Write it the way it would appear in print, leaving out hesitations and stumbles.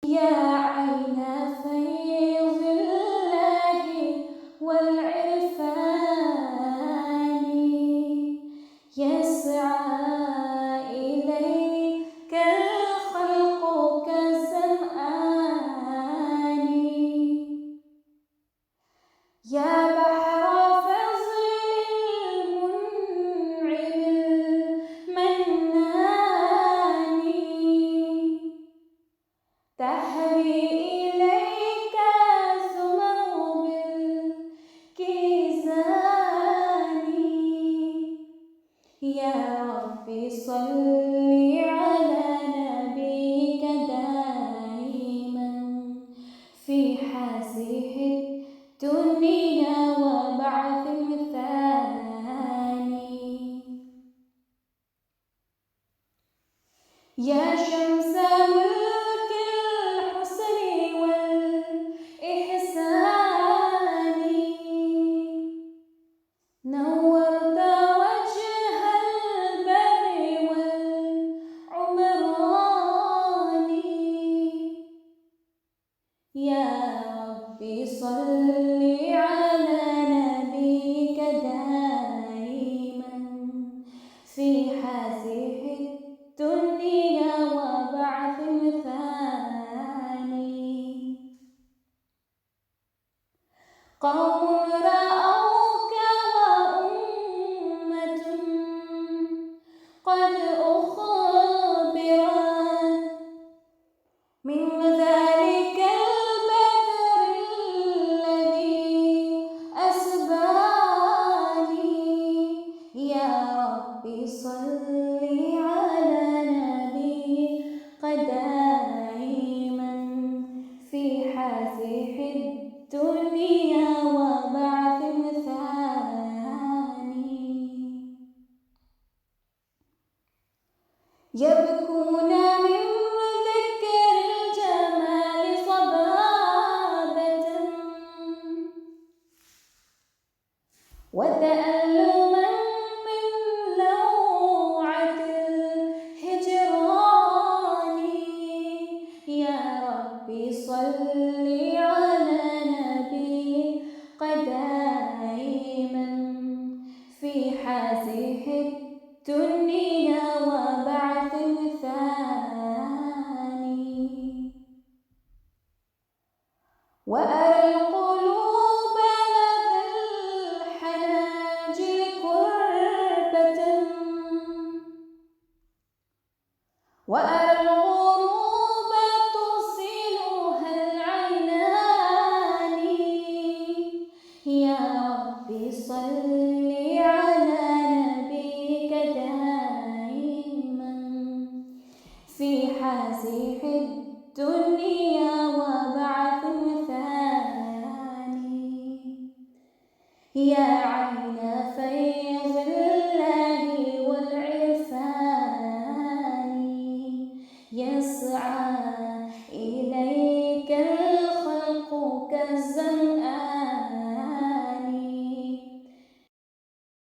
يا عين فيض الله والعرفان يسعى إليك الخلق كالزمآن يا بحر فضل المنعم المنان تهوي إليك سمر بالكيزان يا ربي صل على نبيك دائما في حاسه الدنيا وبعث الثاني يا شمس ملك الحسن والإحسان نورت وجه البر والعمران يا ربي صل على نبيك دائما في حاسه الدنيا وبعث ثاني قوم رأوك وأمة قد أخبرت من ذلك البدر الذي أسباني يا ربي صل على نبيك دائما في حاسه الدنيا وبعث ثاني يبكون من ذكر الجمال صبابة وتألما من لوعة الهجران يا ربي صل على نبيك دائما في حاسه الدنيا وبعث ثاني وأرى القلوب لدى الحناجر كربة وأرى الغروب توصلها العينان يا ربي صل